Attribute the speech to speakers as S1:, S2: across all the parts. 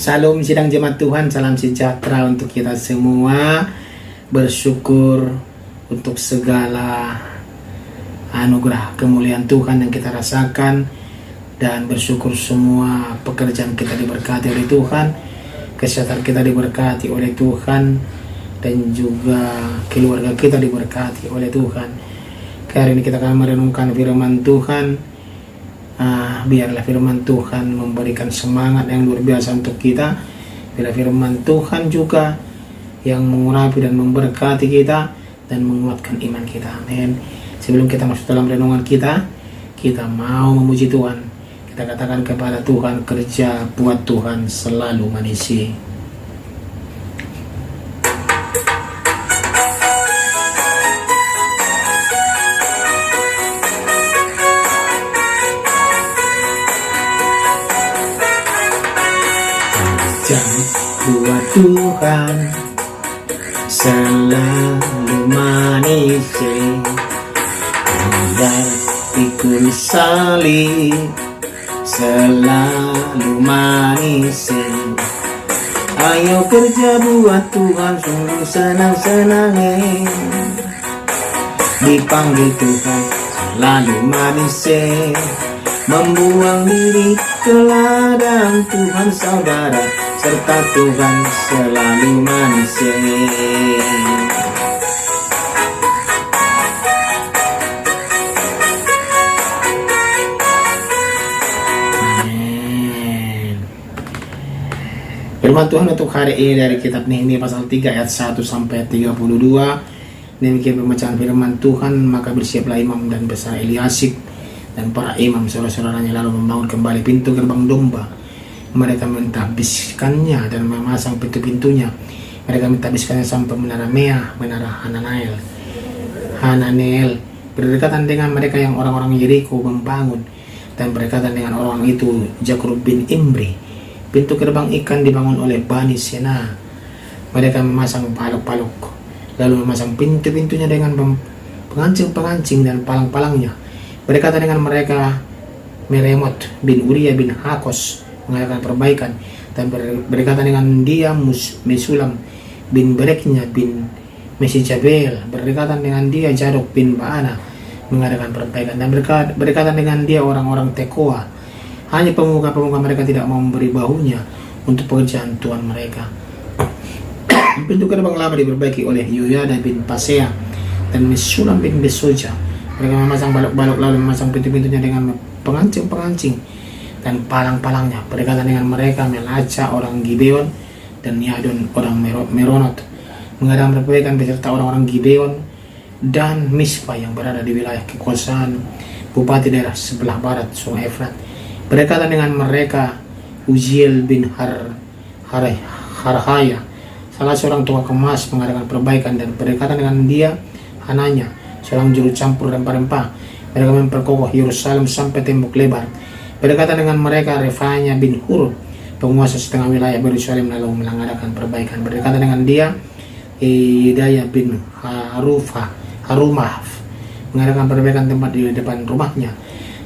S1: Salam sidang jemaat Tuhan, salam sejahtera untuk kita semua. Bersyukur untuk segala anugerah kemuliaan Tuhan yang kita rasakan, dan bersyukur semua pekerjaan kita diberkati oleh Tuhan, kesehatan kita diberkati oleh Tuhan, dan juga keluarga kita diberkati oleh Tuhan. Hari ini kita akan merenungkan firman Tuhan. Biarlah firman Tuhan memberikan semangat yang luar biasa untuk kita. Biarlah firman Tuhan juga yang mengurapi dan memberkati kita dan menguatkan iman kita. Amin. Sebelum kita masuk dalam renungan kita mau memuji Tuhan. Kita katakan kepada Tuhan, kerja buat Tuhan selalu manusia. Buat Tuhan selalu manis, dan pikul salib selalu manis. Ayo kerja buat Tuhan, sungguh senang-senang, dipanggil Tuhan selalu manis, membuang diri ke ladang Tuhan saudara, serta Tuhan selalu manis. Amin. Firman Tuhan untuk hari ini dari kitab Nehemia pasal 3 ayat 1 sampai 32. Demikian pembacaan firman Tuhan. Maka bersiaplah imam dan besar Eliasib dan para imam saudara-saudaranya, lalu membangun kembali pintu gerbang domba. Mereka mentabiskannya dan memasang pintu-pintunya. Mereka mentabiskannya sampai menara Mea, menara Hananel. Berdekatan dengan mereka yang orang-orang Yeriko membangun, dan berdekatan dengan orang itu Jakrub bin Imri. Pintu gerbang ikan dibangun oleh Bani Sena. Mereka memasang paluk-paluk, lalu memasang pintu-pintunya dengan pengancing-pengancing dan palang-palangnya. Berdekatan dengan mereka Meremot bin Uriah bin Hakos mengadakan perbaikan, dan berdekatan dengan dia Mesulam bin Bereknya bin Mesijabel. Berdekatan dengan dia Zadok bin Baana mengadakan perbaikan, dan berdekatan dengan dia orang-orang Tekoa. Hanya pemuka-pemuka mereka tidak mau memberi bahunya untuk pekerjaan Tuhan mereka. Pintu gerbang lama diperbaiki oleh Yoyada bin Pasea dan Mesulam bin Besoja. Mereka memasang balok-balok, lalu memasang pintu-pintunya dengan pengancing-pengancing dan palang-palangnya. Berdekatan dengan mereka Melaca orang Gibeon dan Yadon orang Meronot mengadakan perbaikan beserta orang-orang Gibeon dan Mispa yang berada di wilayah kekuasaan bupati daerah sebelah barat Sungai Efrat. Berdekatan dengan mereka Uziel bin Harhaya, salah seorang tukang kemas, mengadakan perbaikan, dan berdekatan dengan dia Hananya, seorang juru campur rempah-rempah. Mereka memperkokoh Yerusalem sampai tembok lebar. Berdekatan dengan mereka Refanya bin Hur, penguasa setengah wilayah Yerusalem, lalu mengadakan perbaikan. Berdekatan dengan dia Hidayah bin Harumah mengadakan perbaikan tempat di depan rumahnya.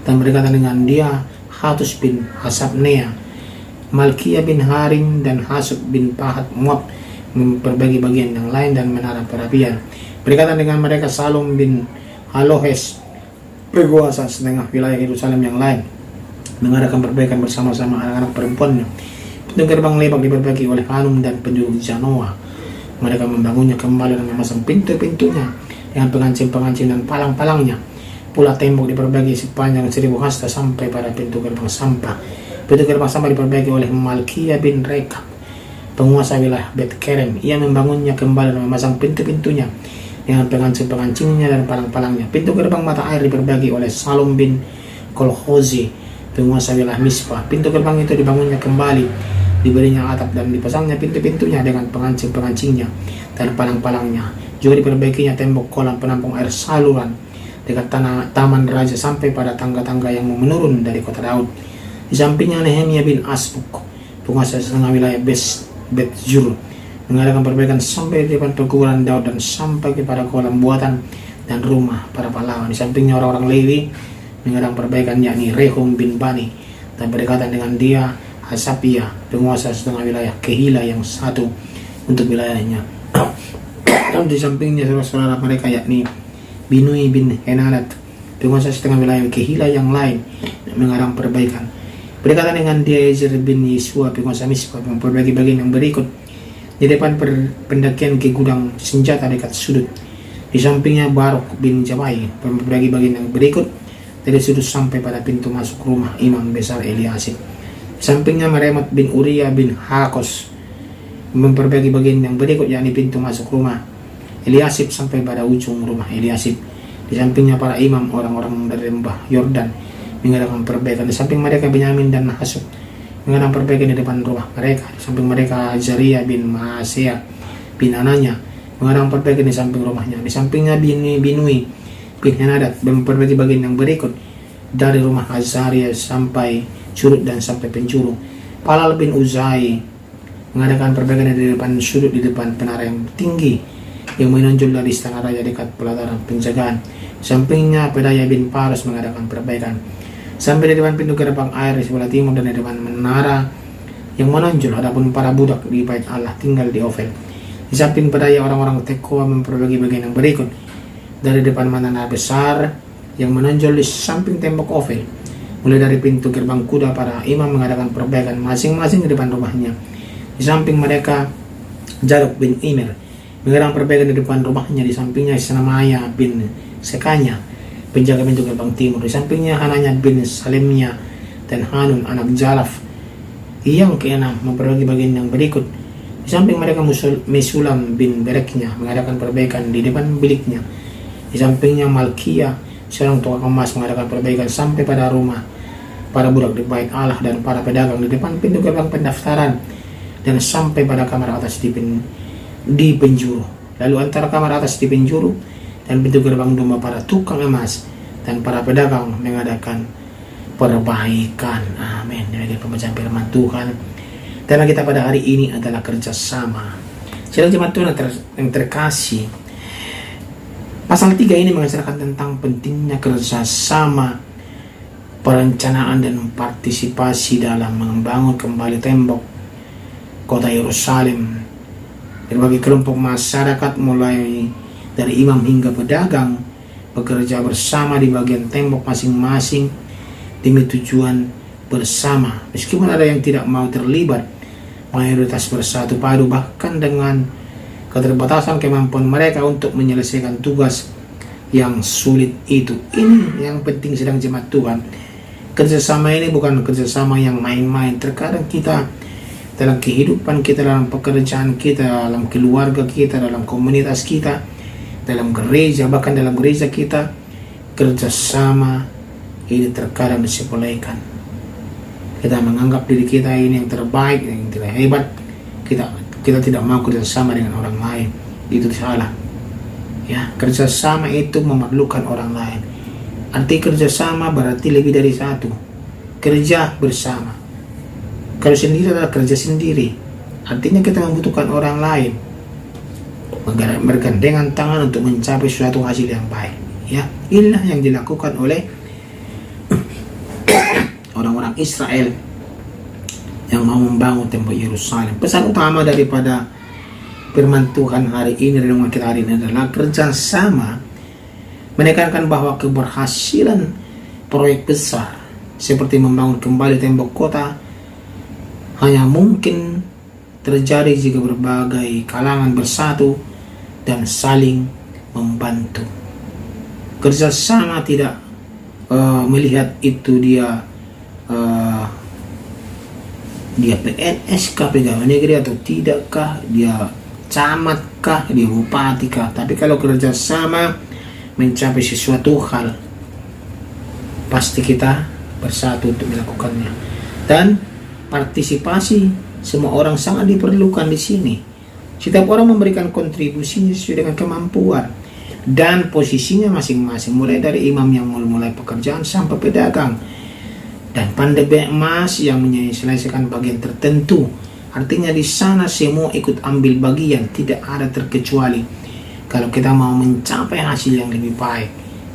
S1: Dan berdekatan dengan dia Hatus bin Hasabnea, Malkia bin Harim dan Hasub bin Pahat Moab memperbaiki bagian yang lain dan menara perapian. Berdekatan dengan mereka Salom bin Halohes, penguasa setengah wilayah Yerusalem yang lain, mengadakan perbaikan bersama-sama anak-anak perempuannya. Pintu gerbang lebak diperbaiki oleh Hanum dan penduduk Zanoa. Mereka membangunnya kembali dan memasang pintu-pintunya dengan pengancing-pengancing dan palang-palangnya. Pula tembok diperbaiki sepanjang 1000 hasta sampai pada pintu gerbang sampah. Pintu gerbang sampah diperbaiki oleh Malkia bin Rekab, penguasa wilayah Bet Kerem. Ia membangunnya kembali dan memasang pintu-pintunya dengan pengancing-pengancingnya dan palang-palangnya. Pintu gerbang mata air diperbaiki oleh Salom bin Kolhozi, penguasa wilayah Mispa. Pintu gerbang itu dibangunnya kembali, diberinya atap dan dipasangnya pintu-pintunya dengan pengancing-pengancingnya dan palang-palangnya. Juga diperbaikinya tembok kolam penampung air saluran dekat taman raja sampai pada tangga-tangga yang menurun dari kota Daud. Di sampingnya Nehemia bin Asbuk, penguasa setengah wilayah Bet-Jur, mengadakan perbaikan sampai di depan perguruan Daud dan sampai kepada kolam buatan dan rumah para pahlawan. Di sampingnya orang-orang Lewi mengadakan perbaikan, yakni Rehum bin Bani, dan berdekatan dengan dia Hasapia, penguasa setengah wilayah, Kehila yang satu untuk wilayahnya. Dan di sampingnya saudara-saudara mereka yakni Binui bin Henadad, penguasa setengah wilayah Kehila yang lain mengarang perbaikan. Berdekatan dengan dia Ezer bin Yesua, penguasa Mispa, memperbaiki bagian yang berikut di depan pendakian ke gudang senjata dekat sudut. Di sampingnya Baruk bin Jabai memperbaiki bagian yang berikut dari sudut sampai pada pintu masuk rumah imam besar Eliasib. Di sampingnya Meremoth bin Uriah bin Hakos memperbaiki bagian yang berikut, yakni pintu masuk rumah Eliasib sampai pada ujung rumah Eliasib. Di sampingnya para imam orang-orang dari lembah Yordan mengadakan perbaikan. Di samping mereka Benyamin dan Hasub mengadakan perbaikan di depan rumah mereka. Di samping mereka Azaria bin Maaseah bin Ananya mengadakan perbaikan di samping rumahnya. Di sampingnya Binui bin Henadad memperbaiki bagian yang berikut dari rumah Azaria sampai curut dan sampai penjuru. Palal bin Uzai mengadakan perbaikan di depan sudut di depan menara yang tinggi yang menonjol dari istana raja dekat pelataran penjagaan. Sampingnya Pedaya bin Paros mengadakan perbaikan sampai di depan pintu gerbang air di sebelah timur dan di depan menara yang menonjol. Adapun para budak di bait Allah tinggal di Ofel. Di samping Pedaya orang-orang Tekoa memperbaiki bagian yang berikut dari depan menara besar yang menonjol di samping tembok Ofel. Mulai dari pintu gerbang kuda, para imam mengadakan perbaikan masing-masing di depan rumahnya. Di samping mereka Jaruk bin Immer mengadakan perbaikan di depan rumahnya. Di sampingnya Senamaya bin Sekanya penjaga pintu gerbang timur. Di sampingnya Hananya bin Salemnya dan Hanun anak Jalaf yang keenam memperbaiki bagian yang berikut. Di samping mereka Mesulam bin Bereknya mengadakan perbaikan di depan biliknya. Di sampingnya Malkia seorang tukang emas mengadakan perbaikan sampai pada rumah para budak di bait Allah dan para pedagang di depan pintu gerbang pendaftaran dan sampai pada kamar atas di penjuru. Lalu antara kamar atas di penjuru dan pintu gerbang domba para tukang emas dan para pedagang mengadakan perbaikan. Amin. Demikian pembacaan firman Tuhan. Tema kita pada hari ini adalah kerjasama. Sidang jemaat Tuhan yang terkasih, pasal 3 ini mengajarkan tentang pentingnya kerjasama, perencanaan dan partisipasi dalam membangun kembali tembok kota Yerusalem. Berbagai kelompok masyarakat mulai dari imam hingga pedagang bekerja bersama di bagian tembok masing-masing demi tujuan bersama. Meskipun ada yang tidak mau terlibat, mayoritas bersatu padu bahkan dengan keterbatasan kemampuan mereka untuk menyelesaikan tugas yang sulit itu. Ini yang penting sedang jemaat Tuhan. Kerjasama ini bukan kerjasama yang main-main. Terkadang kita dalam kehidupan kita, dalam pekerjaan kita, dalam keluarga kita, dalam komunitas kita, dalam gereja, bahkan dalam gereja kita, kerjasama ini terkadang disepelekan. Kita menganggap diri kita ini yang terbaik, yang terhebat. Kita tidak mau kerjasama dengan orang lain. Itu salah. Ya, kerjasama itu memerlukan orang lain. Arti kerjasama berarti lebih dari satu. Kerja bersama. Kalau sendiri adalah kerja sendiri. Artinya kita membutuhkan orang lain. Bergandengan tangan untuk mencapai suatu hasil yang baik. Ya, inilah yang dilakukan oleh orang-orang Israel yang mau membangun tembok Yerusalem. Pesan utama daripada firman Tuhan hari ini, renungan kita hari ini adalah kerjasama menekankan bahwa keberhasilan proyek besar seperti membangun kembali tembok kota hanya mungkin terjadi jika berbagai kalangan bersatu dan saling membantu. Kerjasama tidak melihat itu dia PNS kah, pegawai negeri atau tidakkah, dia camat kah, dia bupati kah. Tapi kalau kerjasama mencapai sesuatu hal, pasti kita bersatu untuk melakukannya. Dan partisipasi semua orang sangat diperlukan di sini. Setiap orang memberikan kontribusinya sesuai dengan kemampuan dan posisinya masing-masing, mulai dari imam yang mulai pekerjaan sampai pedagang dan pandai emas yang menyelesaikan bagian tertentu. Artinya di sana semua ikut ambil bagian, tidak ada terkecuali. Kalau kita mau mencapai hasil yang lebih baik,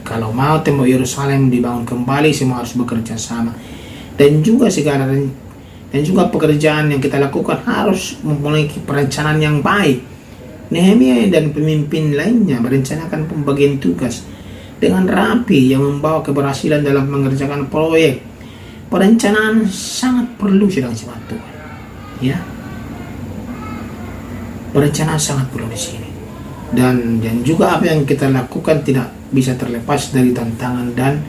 S1: kalau mau tembok Yerusalem dibangun kembali, semua harus bekerja sama. Dan juga segala Dan juga pekerjaan yang kita lakukan harus memiliki perencanaan yang baik. Nehemia dan pemimpin lainnya merencanakan pembagian tugas dengan rapi yang membawa keberhasilan dalam mengerjakan proyek. Perencanaan sangat perlu sedang jemaat Tuhan. Ya. Perencanaan sangat perlu di sini. Dan juga apa yang kita lakukan tidak bisa terlepas dari tantangan dan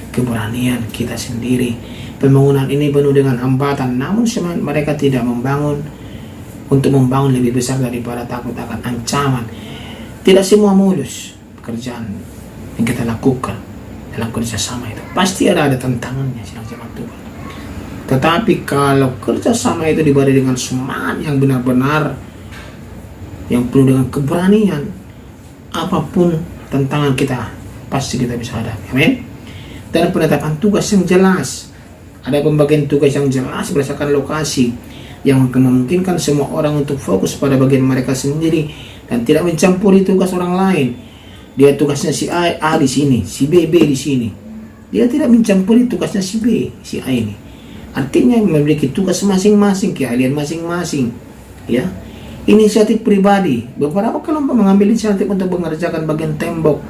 S1: keberanian kita sendiri. Pembangunan ini penuh dengan hambatan, namun semangat mereka tidak membangun untuk membangun lebih besar daripada takut akan ancaman. Tidak semua mulus pekerjaan yang kita lakukan dalam kerjasama itu. Pasti ada tantangannya sedang jemaat Tuhan. Tetapi kalau kerjasama itu diberi dengan semangat yang benar-benar, yang penuh dengan keberanian, apapun tantangan kita pasti kita bisa hadapi. Amin. Dan penetapan tugas yang jelas. Ada pembagian tugas yang jelas berdasarkan lokasi yang memungkinkan semua orang untuk fokus pada bagian mereka sendiri dan tidak mencampuri tugas orang lain. Dia tugasnya si A di sini, si B di sini. Dia tidak mencampuri tugasnya si B, si A ini. Artinya memiliki tugas masing-masing, keahlian masing-masing. Ya. Inisiatif pribadi. Beberapa kelompok mengambil inisiatif untuk mengerjakan bagian tembok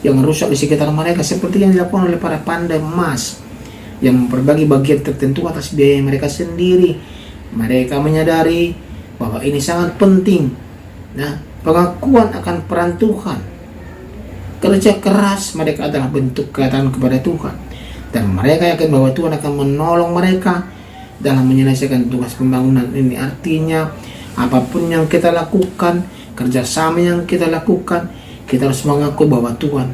S1: yang rusak di sekitar mereka, seperti yang dilakukan oleh para pandai emas yang memperbagi bagian tertentu atas biaya mereka sendiri. Mereka menyadari bahwa ini sangat penting. Nah, pengakuan akan peran Tuhan. Kerja keras mereka adalah bentuk ketaatan kepada Tuhan. Dan mereka yakin bahwa Tuhan akan menolong mereka dalam menyelesaikan tugas pembangunan ini. Artinya, apapun yang kita lakukan, kerjasama yang kita lakukan, kita harus mengaku bahwa Tuhan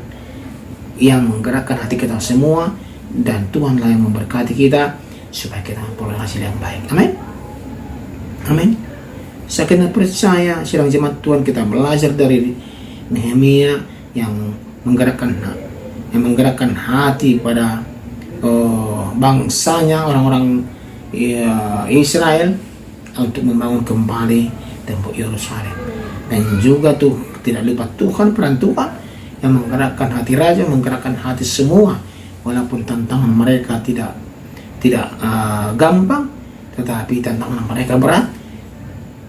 S1: yang menggerakkan hati kita semua, dan Tuhanlah yang memberkati kita supaya kita memperoleh hasil yang baik. Amin. Amin. Saya kena percaya sedang jemaat Tuhan kita belajar dari Nehemia yang menggerakkan hati pada bangsanya, orang-orang Israel untuk membangun kembali tembok Yerusalem. Dan juga tuh tidak lupa Tuhan, peran Tuhan yang menggerakkan hati raja, menggerakkan hati semua, walaupun tantangan mereka tidak gampang, tetapi tantangan mereka berat.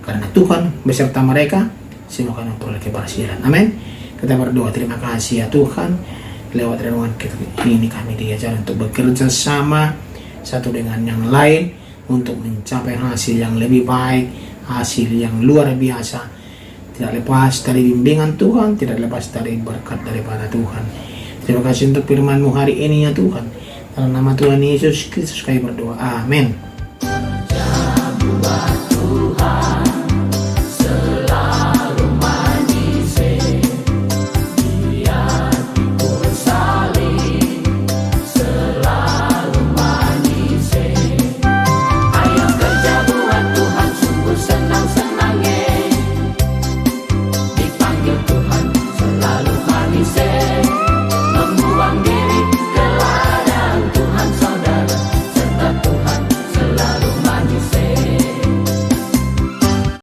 S1: Karena Tuhan beserta mereka, semua akan memperoleh keberhasilan. Amin. Kita berdoa, terima kasih ya Tuhan, lewat renungan ini kami diajar untuk bekerja sama satu dengan yang lain untuk mencapai hasil yang lebih baik, hasil yang luar biasa. Tidak lepas dari bimbingan Tuhan, tidak lepas dari berkat daripada Tuhan. Terima kasih untuk firman-Mu hari ini ya Tuhan. Dalam nama Tuhan Yesus Kristus kami berdoa. Amin.